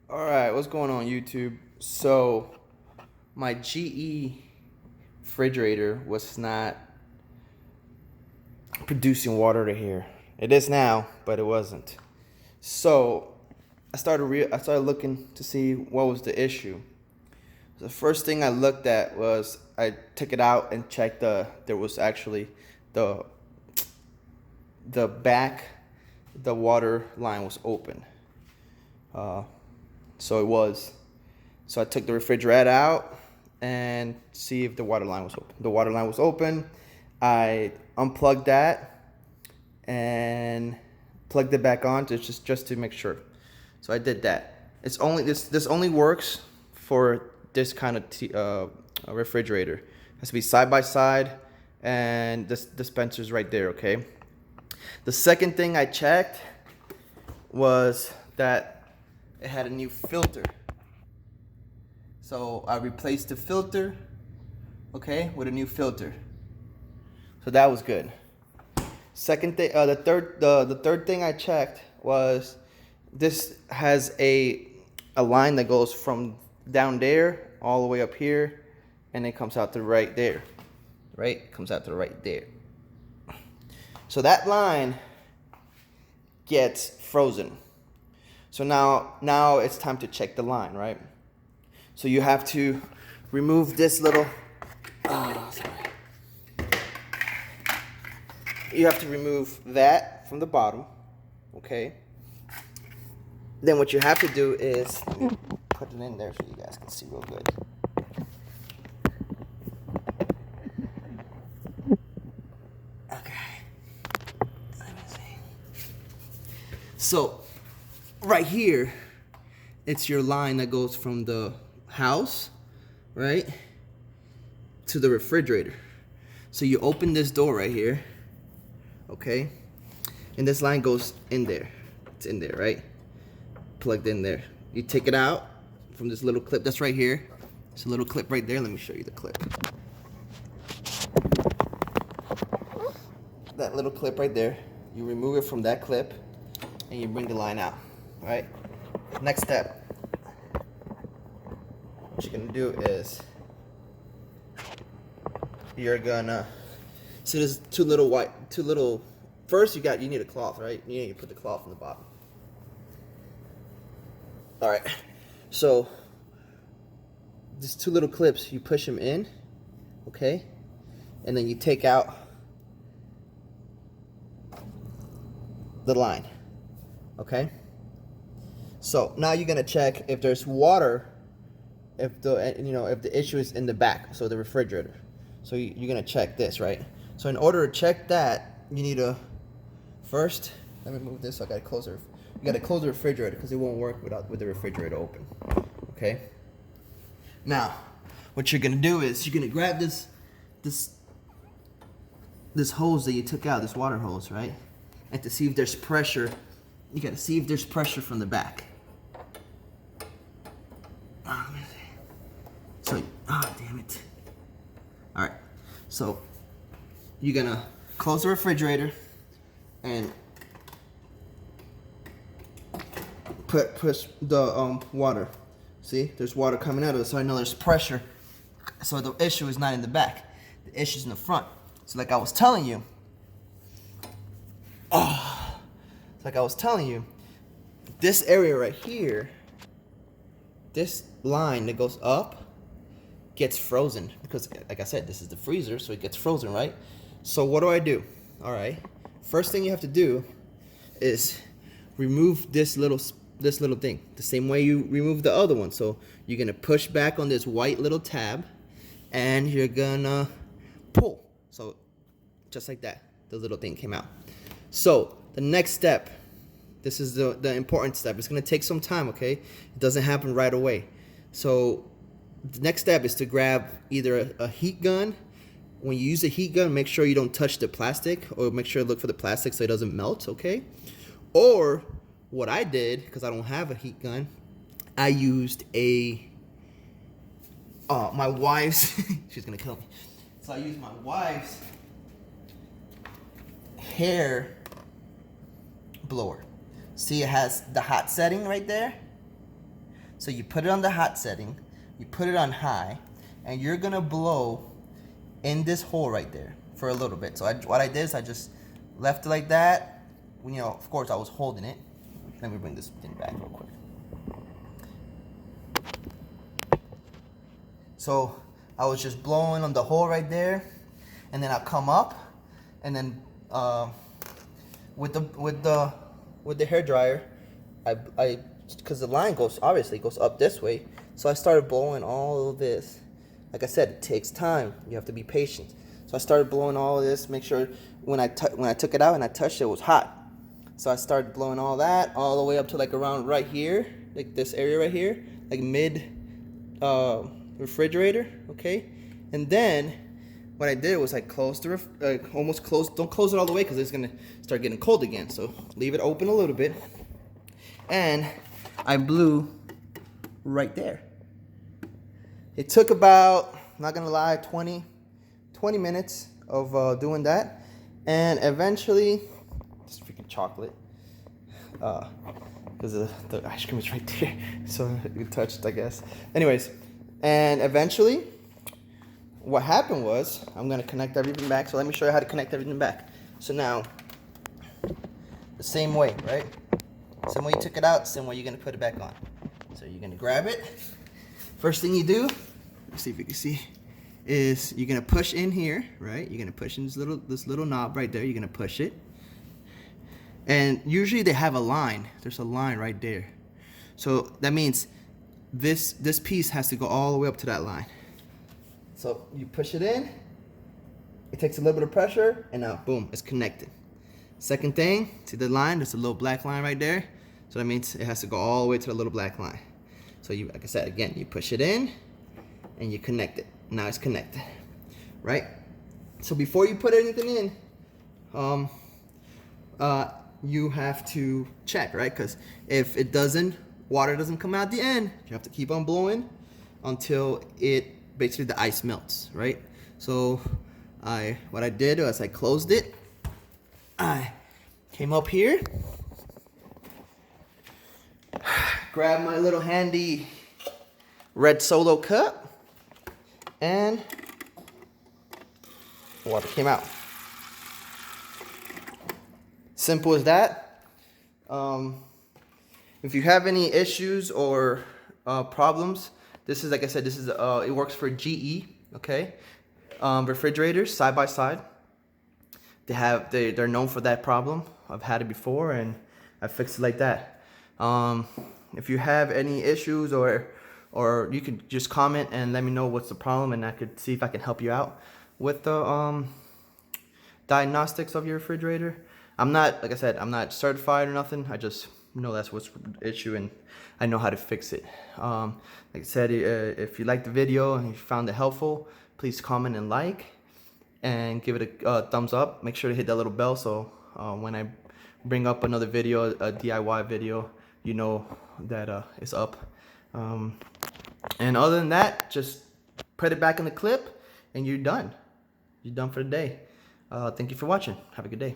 All right, what's going on YouTube? So my GE refrigerator was not producing water to here. It is now, but it wasn't. So I started looking to see what was the issue. The first thing I looked at was I took it out and checked there was actually the back, the water line was open. So it was. So I took the refrigerator out and see if the water line was open. The water line was open. I unplugged that and plugged it back on to just to make sure. So I did that. It's only this only works for this kind of refrigerator. It has to be side by side, and this dispenser's right there. Okay. The second thing I checked was that it had a new filter. So I replaced the filter, okay, with a new filter. So that was good. Second thing, the third thing I checked was this has a line that goes from down there all the way up here, and it comes out to right there, right? Comes out to right there. So that line gets frozen. So now it's time to check the line, right? So you have to remove this little, you have to remove that from the bottom, okay? Then what you have to do is put it in there so you guys can see real good. Okay. Let me see. So right here, it's your line that goes from the house, right, to the refrigerator. So you open this door right here, okay, and this line goes in there. It's in there, right? Plugged in there. You take it out from this little clip that's right here. It's a little clip right there. Let me show you the clip. That little clip right there. You remove it from that clip and you bring the line out. All right. Next step. What you're gonna do is you're gonna see there's two little. First, you need a cloth, right? You need to put the cloth on the bottom. All right. So these two little clips, you push them in, okay, and then you take out the line, okay. So now you're gonna check if there's water, if the issue is in the back, so the refrigerator. So you're gonna check this, right? So in order to check that, you need to first, let me move this so I gotta close it. You gotta close the refrigerator because it won't work with the refrigerator open. Okay. Now, what you're gonna do is you're gonna grab this hose that you took out, this water hose, right? And to see if there's pressure, you gotta see if there's pressure from the back. So, damn it. All right. So you're gonna close the refrigerator and push the water. See, there's water coming out of it, so I know there's pressure. So the issue is not in the back, the issue's in the front. So like I was telling you, this area right here, this line that goes up gets frozen because, like I said, this is the freezer, so it gets frozen, right? So what do? All right, first thing you have to do is remove this little thing the same way you remove the other one. So you're gonna push back on this white little tab and you're gonna pull. So just like that, the little thing came out. So the next step, this is the important step. It's gonna take some time, okay? It doesn't happen right away. So the next step is to grab either a heat gun. When you use a heat gun, make sure you don't touch the plastic, or make sure to look for the plastic so it doesn't melt, okay? Or what I did, because I don't have a heat gun, I used my wife's, she's gonna kill me. So I used my wife's hair blower. See, it has the hot setting right there. So you put it on the hot setting, you put it on high, and you're gonna blow in this hole right there for a little bit. So what I did is I just left it like that. You know, of course I was holding it. Let me bring this thing back real quick. So I was just blowing on the hole right there, and then I'll come up, and then with the hair dryer, I because the line goes up this way, so I started blowing all of this. Like I said, it takes time. You have to be patient. So I started blowing all of this. Make sure when I took it out and I touched it, it was hot. So I started blowing all that all the way up to like around right here, like this area right here, like mid refrigerator, okay? And then what I did was I closed the almost closed. Don't close it all the way because it's gonna start getting cold again. So leave it open a little bit, and I blew right there. It took about, not gonna lie, 20 minutes of doing that, and eventually, this freaking chocolate, because the ice cream is right there, so it touched, I guess. Anyways, and eventually, what happened was, I'm gonna connect everything back. So let me show you how to connect everything back. So now, the same way, right? Same way you took it out, same way you're gonna put it back on. So you're gonna grab it. First thing you do, let's see if you can see, is you're gonna push in here, right? You're gonna push in this little knob right there. You're gonna push it, and usually they have a line. There's a line right there, so that means this piece has to go all the way up to that line. So you push it in. It takes a little bit of pressure, and now boom, it's connected. Second thing, see the line? There's a little black line right there. So that means it has to go all the way to the little black line. So you, like I said, again, you push it in and you connect it. Now it's connected, right? So before you put anything in, you have to check, right? Because if it doesn't, water doesn't come out at the end, you have to keep on blowing until basically the ice melts, right? So what I did was I closed it. I came up here, grabbed my little handy red Solo cup, and water came out. Simple as that. If you have any issues or problems, this is, like I said, this is it works for GE, okay? Refrigerators side by side. They're known for that problem. I've had it before and I fixed it like that. If you have any issues or you can just comment and let me know what's the problem, and I could see if I can help you out with the diagnostics of your refrigerator. I'm not, like I said, I'm not certified or nothing. I just know that's what's the issue and I know how to fix it. Like I said, if you liked the video and you found it helpful, please comment and like, and give it a thumbs up. Make sure to hit that little bell so when I bring up another video, a DIY video, you know that it's up. And other than that, just put it back in the clip and you're done. You're done for the day. Thank you for watching. Have a good day.